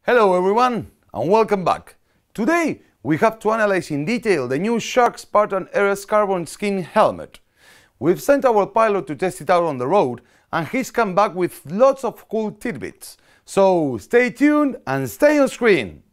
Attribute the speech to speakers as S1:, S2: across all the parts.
S1: Hello everyone and welcome back. Today we have to analyze in detail the new Spartan RS Carbon skin helmet. We've sent our pilot to test it out on the road and he's come back with lots of cool tidbits. So stay tuned and stay on screen.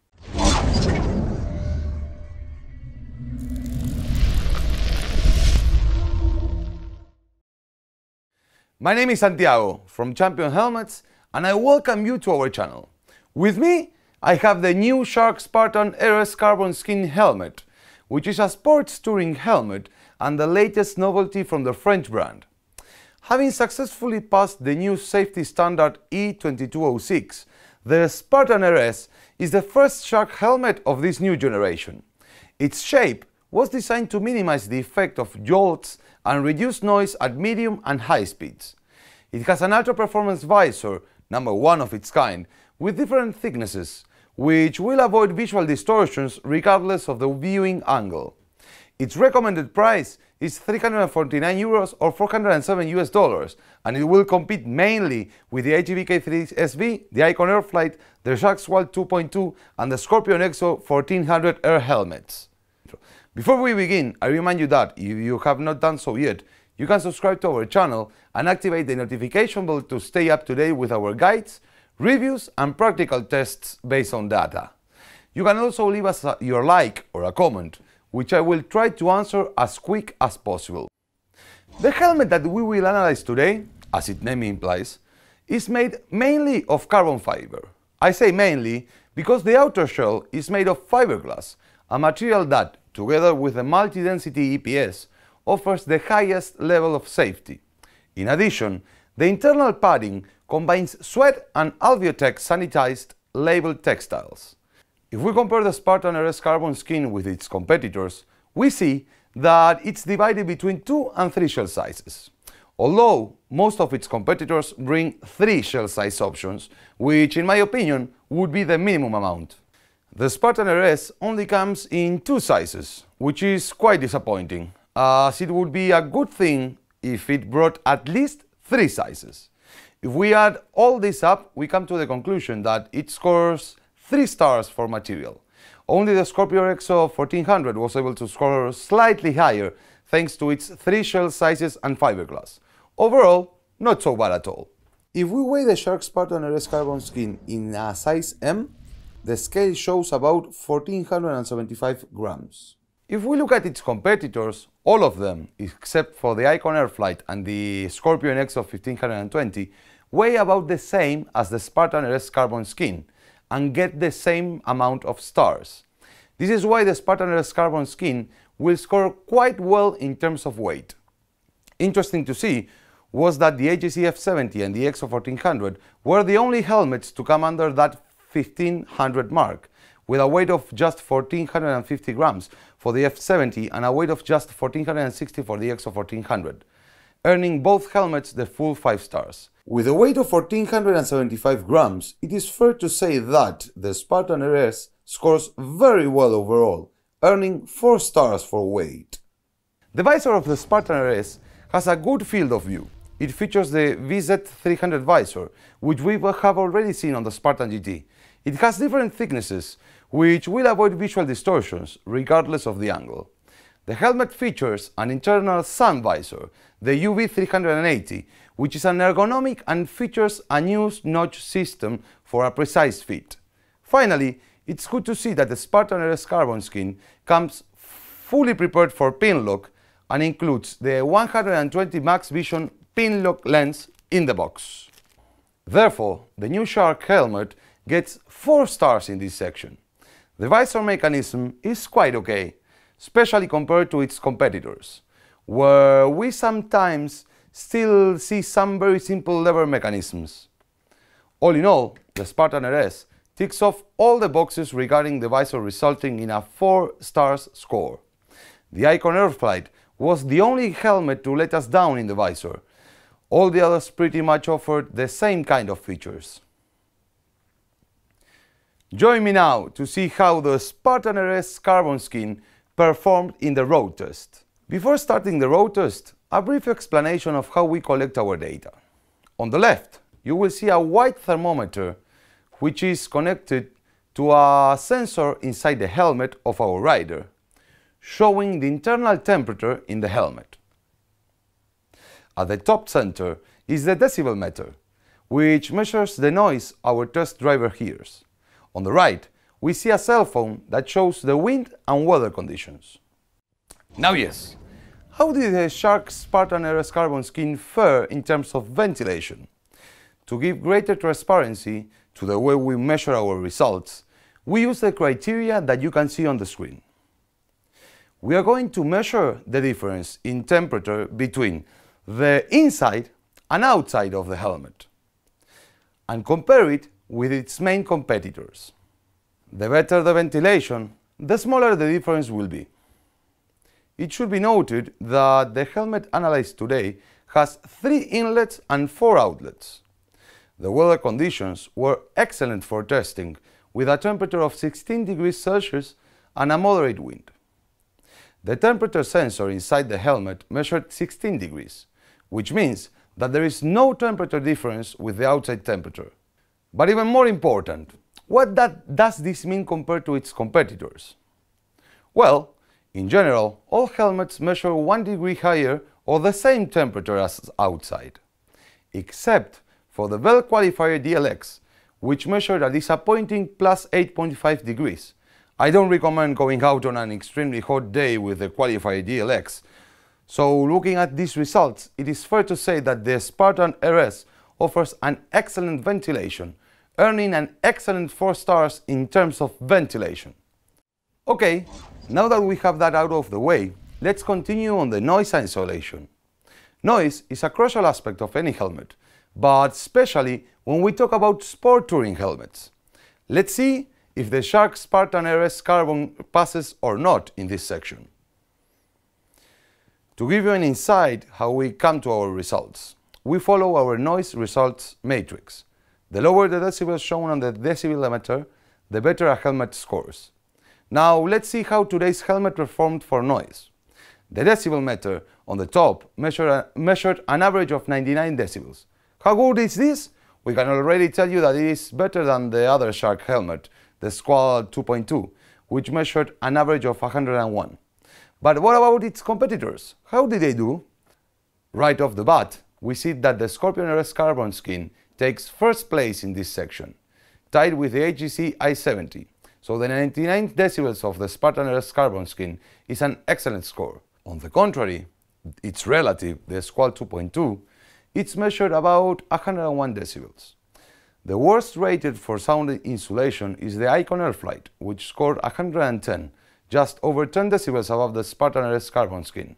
S1: My name is Santiago from Champion Helmets and I welcome you to our channel. With me, I have the new Spartan RS Carbon skin helmet, which is a sports touring helmet and the latest novelty from the French brand. Having successfully passed the new safety standard E2206, the Spartan RS is the first shark helmet of this new generation. Its shape was designed to minimize the effect of jolts and reduce noise at medium and high speeds. It has an ultra-performance visor, #1 of its kind, with different thicknesses, which will avoid visual distortions regardless of the viewing angle. Its recommended price is €349 or $407, and it will compete mainly with the HVK3 SV, the Icon Airflight, the Sharkswall 2.2 and the Scorpion Exo 1400 Air helmets. Before we begin, I remind you that if you have not done so yet, you can subscribe to our channel and activate the notification bell to stay up to date with our guides, reviews and practical tests based on data. You can also leave us your like or a comment, which I will try to answer as quick as possible. The helmet that we will analyze today, as its name implies, is made mainly of carbon fiber. I say mainly because the outer shell is made of fiberglass, a material that, together with the multi-density EPS, offers the highest level of safety. In addition, the internal padding combines sweat and Alveotech sanitized labeled textiles. If we compare the Spartan RS Carbon skin with its competitors, we see that it's divided between 2 and 3 shell sizes. Although most of its competitors bring 3 shell size options, which in my opinion would be the minimum amount. The Spartan RS only comes in 2 sizes, which is quite disappointing, as it would be a good thing if it brought at least 3 sizes. If we add all this up, we come to the conclusion that it scores 3 stars for material. Only the Scorpion Exo 1400 was able to score slightly higher thanks to its 3 shell sizes and fiberglass. Overall, not so bad at all. If we weigh the Spartan RS Carbon skin in a size M, the scale shows about 1475 grams. If we look at its competitors, all of them, except for the Icon Airflight and the Scorpion Exo 1520, weigh about the same as the Spartan RS Carbon skin and get the same amount of stars. This is why the Spartan RS Carbon skin will score quite well in terms of weight. Interesting to see was that the AJC F70 and the Exo 1400 were the only helmets to come under that 1500 mark, with a weight of just 1450 grams for the F70 and a weight of just 1460 for the Exo 1400, earning both helmets the full 5 stars. With a weight of 1475 grams, it is fair to say that the Spartan RS scores very well overall, earning 4 stars for weight. The visor of the Spartan RS has a good field of view. It features the VZ300 visor, which we have already seen on the Spartan GT. It has different thicknesses, which will avoid visual distortions regardless of the angle. The helmet features an internal sun visor, the UV380, which is an ergonomic and features a new notch system for a precise fit. Finally, it's good to see that the Spartan RS Carbon skin comes fully prepared for pin lock and includes the 120 max vision pin lock lens in the box. Therefore, the new Shark helmet gets 4 stars in this section. The visor mechanism is quite okay, especially compared to its competitors, where we sometimes still see some very simple lever mechanisms. All in all, the Spartan RS ticks off all the boxes regarding the visor, resulting in a 4 stars score. The Icon Airflight was the only helmet to let us down in the visor. All the others pretty much offered the same kind of features. Join me now to see how the Spartan RS Carbon skin performed in the road test. Before starting the road test, a brief explanation of how we collect our data. On the left, you will see a white thermometer which is connected to a sensor inside the helmet of our rider, showing the internal temperature in the helmet. At the top center is the decibel meter, which measures the noise our test driver hears. On the right, we see a cell phone that shows the wind and weather conditions. Now yes, how did the Shark Spartan RS Carbon skin fare in terms of ventilation? To give greater transparency to the way we measure our results, we use the criteria that you can see on the screen. We are going to measure the difference in temperature between the inside and outside of the helmet and compare it with its main competitors. The better the ventilation, the smaller the difference will be. It should be noted that the helmet analyzed today has 3 inlets and 4 outlets. The weather conditions were excellent for testing, with a temperature of 16 degrees Celsius and a moderate wind. The temperature sensor inside the helmet measured 16 degrees, which means that there is no temperature difference with the outside temperature. But even more important, what does this mean compared to its competitors? Well, in general, all helmets measure 1 degree higher or the same temperature as outside, except for the Bell Qualifier DLX, which measured a disappointing plus 8.5 degrees. I don't recommend going out on an extremely hot day with the Qualifier DLX. So looking at these results, it is fair to say that the Spartan RS offers an excellent ventilation, earning an excellent 4 stars in terms of ventilation. Okay, now that we have that out of the way, let's continue on the noise isolation. Noise is a crucial aspect of any helmet, but especially when we talk about sport touring helmets. Let's see if the Shark Spartan RS Carbon passes or not in this section. To give you an insight how we come to our results, we follow our noise results matrix. The lower the decibels shown on the decibel meter, the better a helmet scores. Now let's see how today's helmet performed for noise. The decibel meter on the top measured an average of 99 decibels. How good is this? We can already tell you that it is better than the other Shark helmet, the Squall 2.2, which measured an average of 101. But what about its competitors? How did they do? Right off the bat, we see that the Scorpion RS Carbon skin takes first place in this section, tied with the HGC i70. So the 99 decibels of the Spartan RS Carbon skin is an excellent score. On the contrary, its relative, the Squall 2.2, it's measured about 101 decibels. The worst rated for sound insulation is the Icon Airflight, which scored 110, just over 10 decibels above the Spartan RS Carbon skin.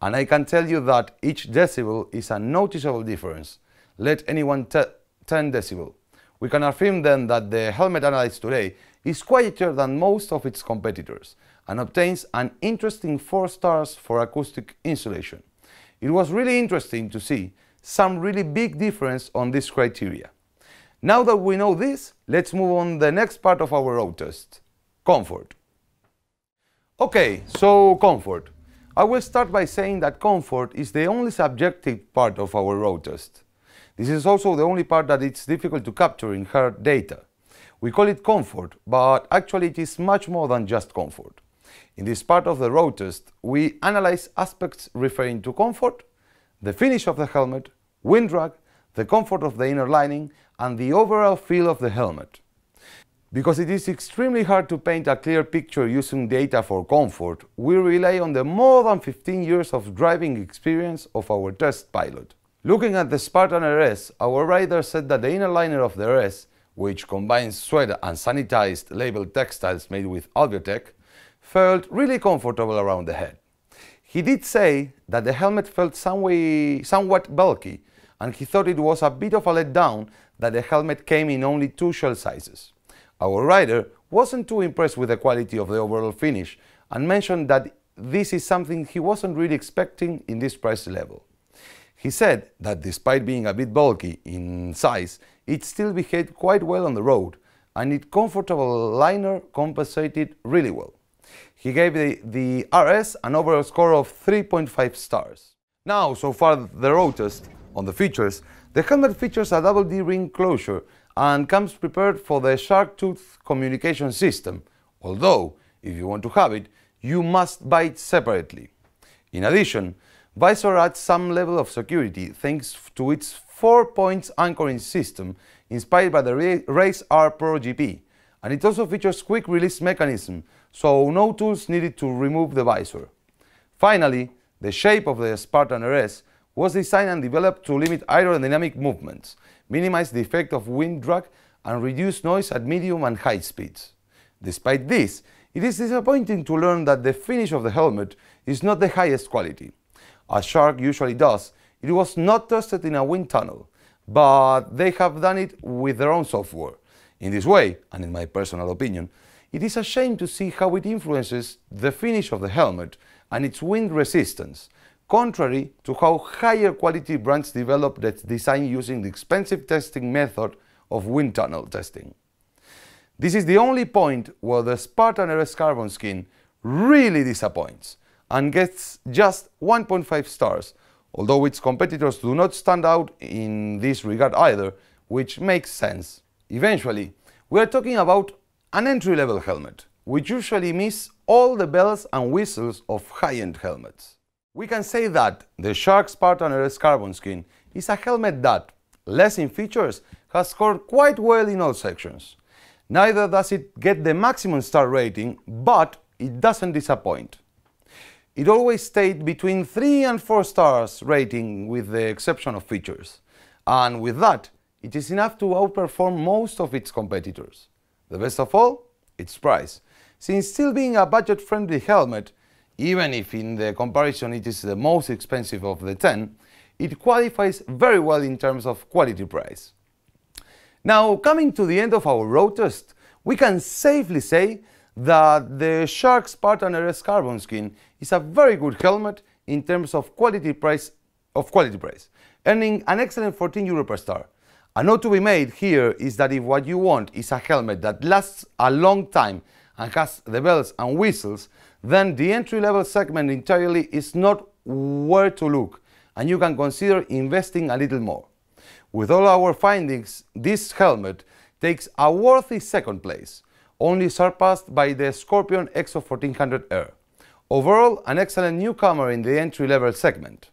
S1: And I can tell you that each decibel is a noticeable difference. Let anyone 10 decibel. We can affirm then that the helmet analyzed today is quieter than most of its competitors and obtains an interesting 4 stars for acoustic insulation. It was really interesting to see some really big difference on this criteria. Now that we know this, let's move on to the next part of our road test, comfort. Okay, so comfort. I will start by saying that comfort is the only subjective part of our road test. This is also the only part that it's difficult to capture in hard data. We call it comfort, but actually it is much more than just comfort. In this part of the road test, we analyze aspects referring to comfort, the finish of the helmet, wind drag, the comfort of the inner lining, and the overall feel of the helmet. Because it is extremely hard to paint a clear picture using data for comfort, we rely on the more than 15 years of driving experience of our test pilot. Looking at the Spartan RS, our rider said that the inner liner of the RS, which combines sweat and sanitized labeled textiles made with Albiotech, felt really comfortable around the head. He did say that the helmet felt somewhat bulky, and he thought it was a bit of a letdown that the helmet came in only 2 shell sizes. Our rider wasn't too impressed with the quality of the overall finish and mentioned that this is something he wasn't really expecting in this price level. He said that despite being a bit bulky in size, it still behaved quite well on the road, and its comfortable liner compensated really well. He gave the RS an overall score of 3.5 stars. Now, so far the road test. On the features, the helmet features a double D-ring closure and comes prepared for the shark tooth communication system, although if you want to have it, you must buy it separately. In addition, Visor adds some level of security thanks to its 4-point anchoring system inspired by the Race R Pro GP, and it also features quick release mechanism, so no tools needed to remove the visor. Finally, the shape of the Spartan RS was designed and developed to limit aerodynamic movements, minimize the effect of wind drag, and reduce noise at medium and high speeds. Despite this, it is disappointing to learn that the finish of the helmet is not the highest quality. As Shark usually does, it was not tested in a wind tunnel, but they have done it with their own software. In this way, and in my personal opinion, it is a shame to see how it influences the finish of the helmet and its wind resistance, contrary to how higher quality brands develop their design using the expensive testing method of wind tunnel testing. This is the only point where the Spartan RS Carbon skin really disappoints and gets just 1.5 stars, although its competitors do not stand out in this regard either, which makes sense. Eventually, we are talking about an entry-level helmet, which usually miss all the bells and whistles of high-end helmets. We can say that the Shark Spartan RS Carbon skin is a helmet that, less in features, has scored quite well in all sections. Neither does it get the maximum star rating, but it doesn't disappoint. It always stayed between 3 and 4 stars rating with the exception of features, and with that, it is enough to outperform most of its competitors. The best of all, its price, since still being a budget-friendly helmet, even if in the comparison it is the most expensive of the 10, it qualifies very well in terms of quality price. Now, coming to the end of our road test, we can safely say that the Shark Spartan RS Carbon skin is a very good helmet in terms of quality price, earning an excellent €14 per star. A note to be made here is that if what you want is a helmet that lasts a long time and has the bells and whistles, then the entry-level segment entirely is not where to look, and you can consider investing a little more. With all our findings, this helmet takes a worthy second place, only surpassed by the Scorpion Exo 1400 Air. Overall, an excellent newcomer in the entry-level segment.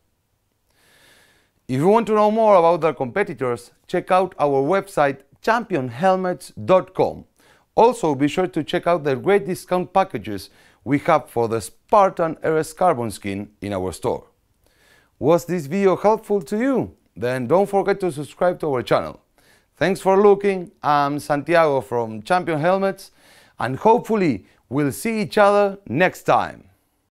S1: If you want to know more about their competitors, check out our website championhelmets.com. Also, be sure to check out the great discount packages we have for the Spartan RS Carbon skin in our store. Was this video helpful to you? Then don't forget to subscribe to our channel. Thanks for looking. I'm Santiago from Champion Helmets, and hopefully we'll see each other next time.